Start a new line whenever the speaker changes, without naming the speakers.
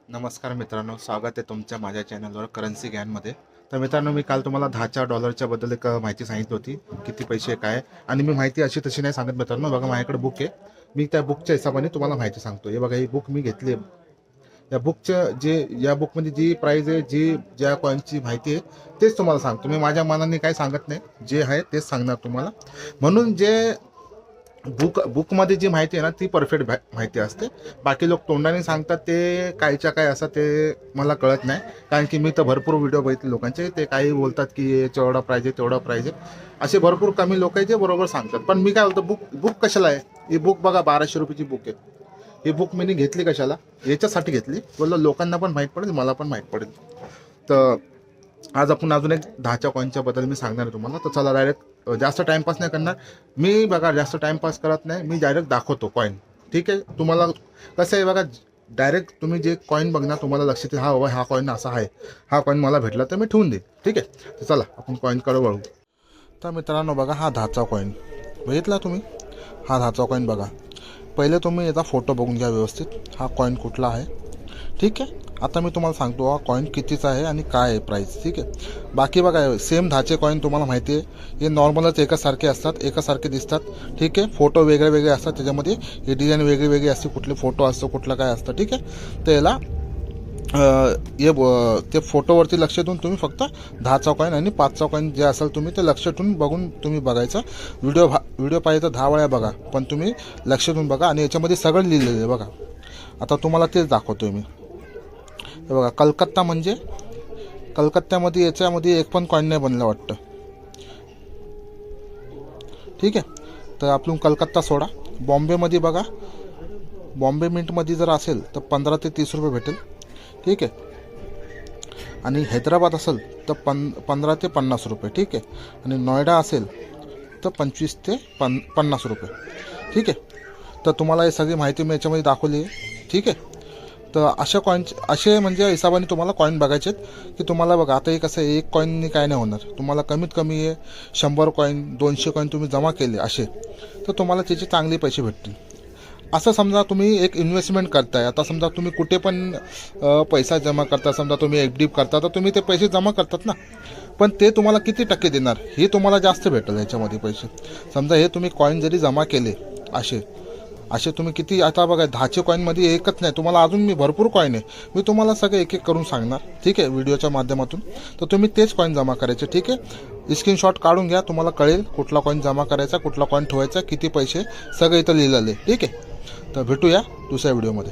नमस्कार मित्रांनो, स्वागत आहे तुमच्या माझ्या चॅनलवर करन्सी ज्ञानमध्ये. तर मित्रांनो, मी काल तुम्हाला 10च्या डॉलरच्या बद्दल एक माहिती सांगितली होती, किती पैसे काय. आणि मी माहिती अशी तशी नाही सांगत मित्रांनो. बघा, माझ्याकडे बुक आहे. मी त्या बुकच्या हिशोबाने तुम्हाला माहिती सांगतो. हे बघा, ही बुक मी घेतली आहे. या बुकचं या बुकमध्ये जी प्राईज आहे, ज्या कॉईनची माहिती आहे तेच तुम्हाला सांगतो. मी माझ्या मनाने काही सांगत नाही, जे आहे तेच सांगणार तुम्हाला. म्हणून जे बुकमध्ये जी माहिती आहे ना, ती परफेक्ट माहिती असते. बाकी लोक तोंडाने सांगतात ते कायच्या काय असं, ते मला कळत नाही. कारण की मी तर भरपूर व्हिडिओ बघितले लोकांचे. ते काही बोलतात की एवढा प्राईज आहे, तेवढा प्राईज आहे. असे भरपूर कमी लोक आहे जे बरोबर सांगतात. पण मी काय बोलतो, बुक कशाला आहे? ही बुक बघा, 1200 रुपयाची बुक आहे. ही बुक मी घेतली कशाला? याच्यासाठी घेतली, बोललो लोकांना पण माहीत पडेल, मला पण माहीत पडेल. तर आज आपण अजून एक 10च्या कॉईनच्या बद्दल मी सांगणार आहे तुम्हाला. तर चला, डायरेक्ट जास्त टाइमपास नाही करणार मी. बघा, जास्त टाइमपास करत नाही मी, डायरेक्ट दाखवतो कॉईन. ठीक आहे? तुम्हाला कसं आहे बघा, डायरेक्ट तुम्ही जे कॉईन बघणार तुम्हाला लक्षात येईल, हा बाबा हा कॉईन असा आहे, हा कॉईन मला भेटला तर मी ठेवून देईन. ठीक आहे? तर चला आपण कॉईनकडे वळू. तर मित्रांनो बघा, हा 10चा कॉईन बघितला तुम्ही. हा 10चा कॉईन बघा. पहिले तुम्ही याचा फोटो बघून घ्या व्यवस्थित, हा कॉईन कुठला आहे. ठीक आहे? आता मी तुम्हाला सांगतो हा कॉईन कितीचा आहे आणि काय आहे प्राईस. ठीक आहे? बाकी बघा, सेम 10चे कॉईन तुम्हाला माहिती आहे, हे नॉर्मलच एकासारखे असतात, एकासारखे दिसतात. ठीक आहे? फोटो वेगळे वेगळे असतात त्याच्यामध्ये, हे डिझाईन वेगळी वेगळी असते, कुठले फोटो असतो, कुठलं काय असतं. ठीक आहे? तर याला ते फोटोवरती लक्ष देऊन तुम्ही फक्त 10चा कॉईन आणि 5चा कॉईन जे असेल तुम्ही ते लक्ष ठेवून बघून तुम्ही बघायचं. व्हिडिओ पाहिजे तर 10 वेळा बघा, पण तुम्ही लक्ष देऊन बघा. आणि याच्यामध्ये सगळं लिहिलेलं आहे बघा. आता तुम्हाला तेच दाखवतोय मी. हे बघा, कलकत्ता म्हणजे कलकत्त्यामध्ये याच्यामध्ये एक पण कॉईन नाही बनलं वाटतं. ठीक आहे? तर आपण कलकत्ता सोडा. बॉम्बेमध्ये बघा, बॉम्बे मिंटमध्ये जर असेल तर 15 ते 30 रुपये भेटेल. ठीक आहे? आणि हैदराबाद असेल तर 15 ते 50 रुपये. ठीक आहे? आणि नोएडा असेल तर 25 ते 50 रुपये. ठीक आहे? तर तुम्हाला हे सगळी माहिती मी याच्यामध्ये दाखवली आहे. ठीक आहे? तर अशा असे म्हणजे हिसाबाने तुम्हाला कॉईन बघायचे आहेत की तुम्हाला बघा. आता हे कसं आहे, एक कॉईननी काय नाही होणार. तुम्हाला कमीत कमी आहे 100 कॉईन 200 कॉईन तुम्ही जमा केले असे, तर तुम्हाला त्याचे चांगले पैसे भेटतील. असं समजा तुम्ही एक इन्व्हेस्टमेंट करताय. आता समजा तुम्ही कुठे पण पैसा जमा करता, समजा तुम्ही FD करता, तर तुम्ही ते पैसे जमा करतात ना, पण ते तुम्हाला किती टक्के देणार, हे तुम्हाला जास्त भेटेल ह्याच्यामध्ये पैसे. समजा हे तुम्ही कॉईन जरी जमा केले असे तुम्ही किती, आता बघा 10चे कॉईनमध्ये एकच नाही, तुम्हाला अजून मी भरपूर कॉईन आहे, मी तुम्हाला सगळे एक एक करून सांगणार. ठीक आहे? व्हिडिओच्या माध्यमातून. तर तुम्ही तेच कॉईन जमा करायचे. ठीक आहे? स्क्रीनशॉट काढून घ्या, तुम्हाला कळेल कुठला कॉईन जमा करायचा, कुठला कॉईन ठेवायचा, किती पैसे, सगळं इथं लिहिलेलं आहे. ठीक आहे? तर भेटूया दुसऱ्या व्हिडिओमध्ये.